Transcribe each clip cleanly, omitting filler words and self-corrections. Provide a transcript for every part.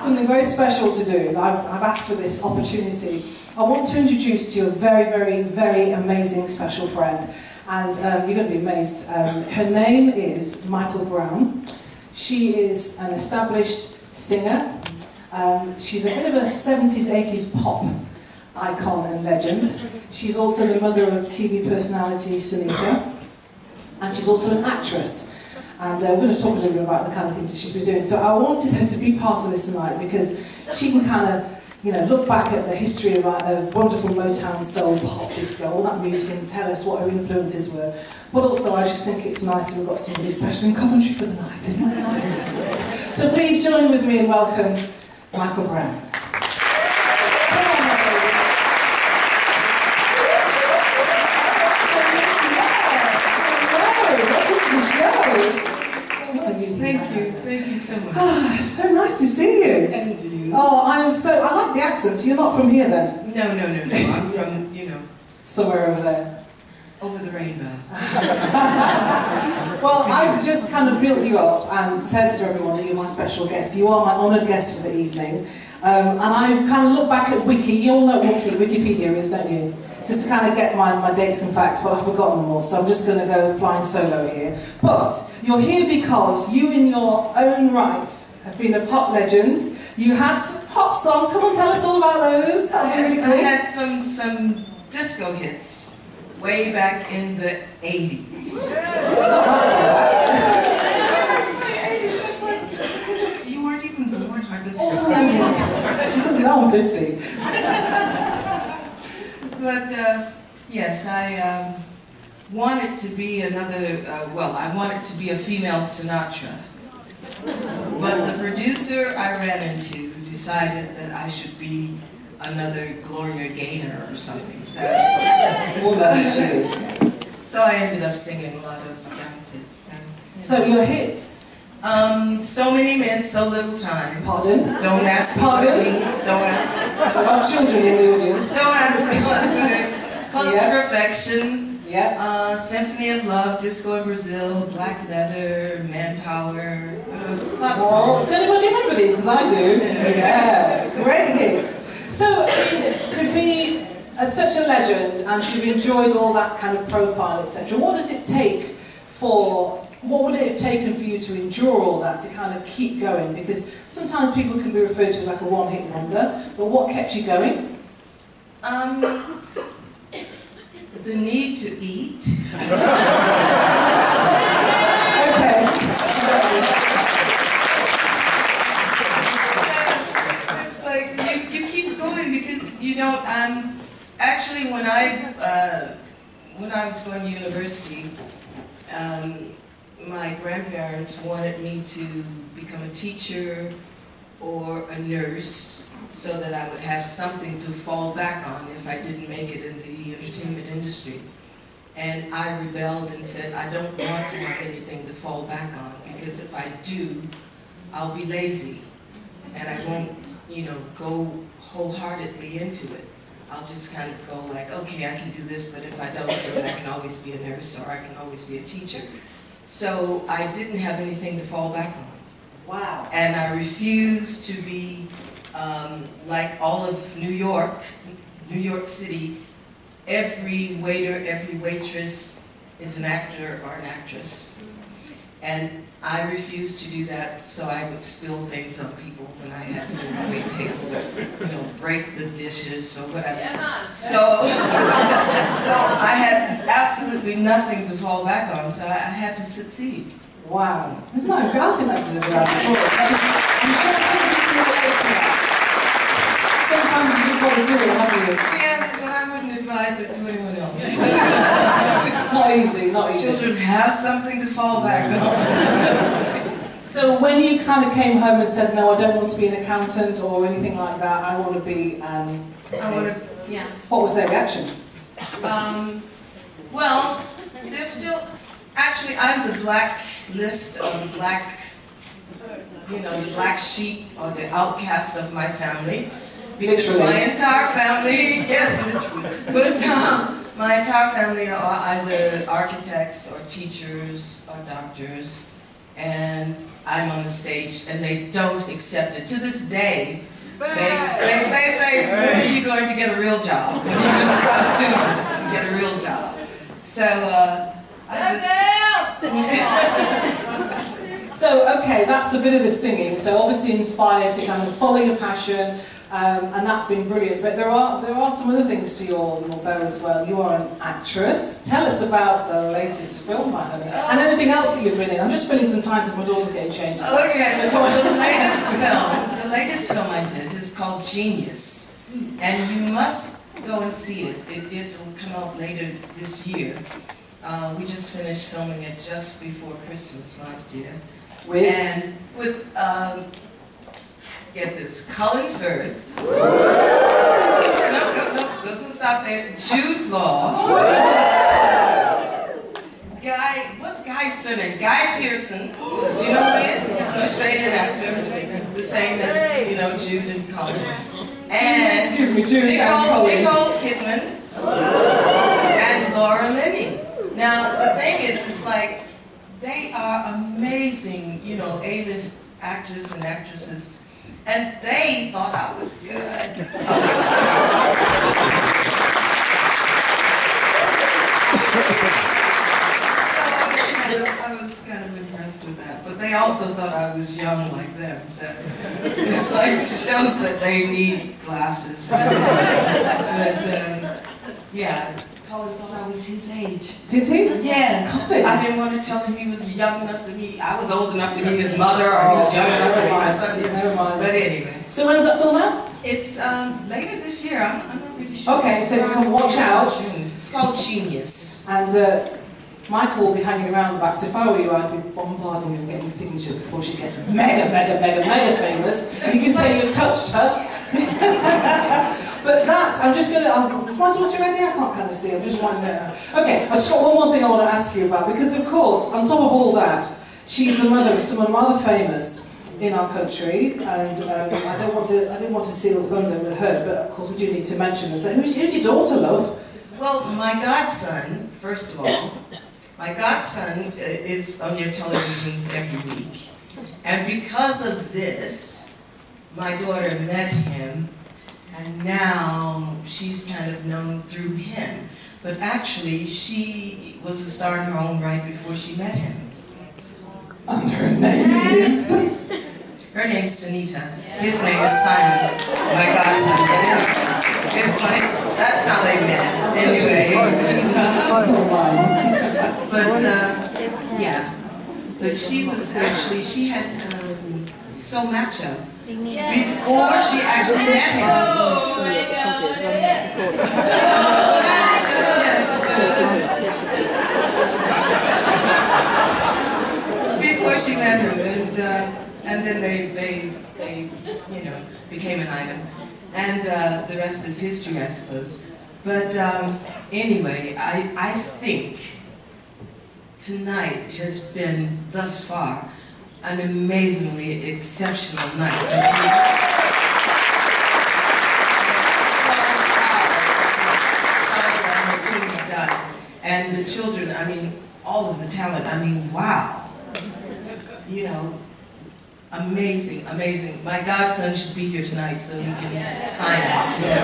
something very special to do. I've asked for this opportunity. I want to introduce to you a very, very, very amazing special friend. And you're going to be amazed. Her name is Miquel Brown. She is an established singer. She's a bit of a 70s, 80s pop icon and legend. She's also the mother of TV personality Sinitta. And she's also an actress. And we're going to talk a little bit about the kind of things that she's been doing. So I wanted her to be part of this tonight because she can kind of, you know, look back at the history of wonderful Motown, soul, pop, disco, all that music, and tell us what her influences were. But also, I just think it's nice that we've got somebody special in Coventry for the night, isn't that nice? So please join with me in welcome Miquel Brown. Thank you so much. Oh, it's so nice to see you. And you. Oh, I like the accent. You're not from here then? No. I'm from, you know, somewhere over there. Over the rainbow. Well, I just kind of built you up and said to everyone that you're my special guest. You are my honoured guest for the evening. And I kind of look back at Wiki. You all know what Wikipedia is, don't you? Just to kind of get my dates and facts, but I've forgotten them all, so I'm just going to go flying solo here. But you're here because you, in your own right, have been a pop legend. You had some pop songs. Come on, tell us all about those. That'd be really cool. I had some disco hits way back in the 80s. It's like, goodness, you weren't even born hardly. She doesn't know I'm 50. But yes, I wanted to be another, I wanted to be a female Sinatra. But the producer I ran into decided that I should be another Gloria Gaynor or something. So I ended up singing a lot of dance hits. So your hits? So many men, so little time. Pardon? Don't ask me what it means. Don't ask me. There are children in the audience. Don't ask me what it means. Close to Perfection. Yeah. Symphony of Love, Disco in Brazil, Black Leather, Manpower. A lot of songs. songs. Does anybody remember these? Because I do. Yeah. Great hits. So, to be such a legend and to have enjoyed all that kind of profile, etc., what does it take what would it have taken for you to endure all that, to kind of keep going? Because sometimes people can be referred to as like a one-hit wonder, but what kept you going? The need to eat. Okay. It's like, you keep going because you don't, actually when I was going to university, my grandparents wanted me to become a teacher or a nurse so that I would have something to fall back on if I didn't make it in the entertainment industry. And I rebelled and said, I don't want to have anything to fall back on, because if I do, I'll be lazy and I won't, you know, go wholeheartedly into it. I'll just kind of go like, okay, I can do this, but if I don't do it, I can always be a nurse or I can always be a teacher. So I didn't have anything to fall back on. Wow. And I refused to be like all of New York City. Every waiter, every waitress is an actor or an actress. And I refused to do that, so I would spill things on people when I had to wait tables or, you know, break the dishes or whatever. So I had absolutely nothing to fall back on, so I had to succeed. Wow. Isn't that great? I think that's a round of applause. I'm sure some people relate to that. Sometimes you just got to do it, haven't you? Yes, but I wouldn't advise it to anyone else. It's not easy, not easy. Children have something to fall back on. So when you kind of came home and said, no, I don't want to be an accountant or anything like that, I want to be yeah. What was their reaction? Well, there's still, actually I'm the black list or the black, you know, the black sheep or the outcast of my family. Because literally. My entire family, yes, literally, but my entire family are either architects or teachers or doctors. and I'm on the stage, and they don't accept it. To this day, they say, when are you going to get a real job? When are you going to stop doing this and get a real job? So, So, okay, that's a bit of the singing. So obviously inspired to kind of follow your passion, and that's been brilliant. But there are some other things to your bow as well. You are an actress. Tell us about the latest film, my honey, and anything else that you've been in. I'm just filling some time because my daughter's getting changed. Okay, so the latest film I did is called Genius, and you must go and see it. It'll come out later this year. We just finished filming it just before Christmas last year. With get this, Colin Firth. No, doesn't stop there. Jude Law. What's Guy's surname? Guy Pearson. Do you know who he is? He's an Australian actor who's the same as, Jude and Colin. And excuse me, Jude and Colin. Nicole Kidman and Laura Linney. Now, the thing is like, they are amazing, A-list actors and actresses, and they thought I was good. I was kind of impressed with that, but they also thought I was young like them, so it's like, shows that they need glasses. But, yeah. Colin thought I was his age. Did he? Yes. I didn't want to tell him he was young enough to be, I was old enough to be his mother, or he was young enough to be my son. Never mind. But anyway. So when's that film out? It's later this year, I'm not really sure. Okay, so you can watch out. It's called Genius. And Michael will be hanging around the back, so if I were you, I'd be bombarding her and getting signature before she gets mega famous. You can say you've touched her. But I'm just going to, is my daughter ready? I can't kind of see, I'm just wondering. Okay, I just got one more thing I want to ask you about, because of course, on top of all that, she's the mother of someone rather famous in our country, and I didn't want to steal the thunder with her, but of course we do need to mention her. So who's your daughter, love? Well, my godson, first of all, my godson is on your televisions every week, and because of this, my daughter met him, and now she's kind of known through him. But actually, she was a star in her own right before she met him. And her name is? Her name's Sinitta. His name is Simon, my godson. But anyway, it's like, that's how they met. Anyway. But, yeah. But she was actually, she had so macho before she actually met him. Before she met him, and then they became an item, and the rest is history, I suppose. But anyway, I think tonight has been, thus far, an amazingly exceptional night. Sandra and her team have done, and the children. I mean, all of the talent. I mean, wow. Amazing, amazing. My godson should be here tonight so he can sign it. And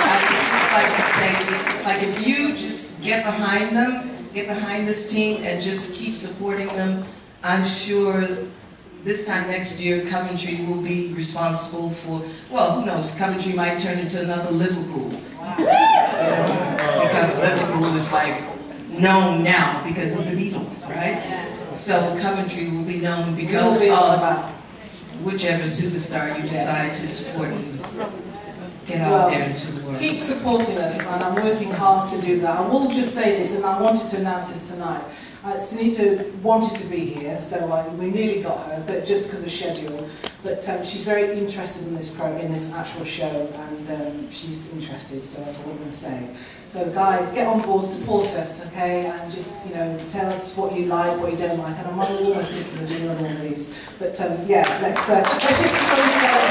I would just like to say, it's like if you just get behind them, get behind this team and just keep supporting them, I'm sure this time next year Coventry will be responsible for, well, who knows, Coventry might turn into another Liverpool. Because Liverpool is like known now because of the Beatles, right? So Coventry will be known because of whichever superstar you decide to support and get out there into the world. Keep supporting us, and I'm working hard to do that. I will just say this, and I wanted to announce this tonight. Sinitta wanted to be here, so we nearly got her, but just because of schedule. But she's very interested in this actual show, and she's interested, so that's all I'm going to say. So guys, get on board, support us, okay, and just tell us what you like, what you don't like, and I'm almost thinking of doing another one of these. But yeah, let's just join together.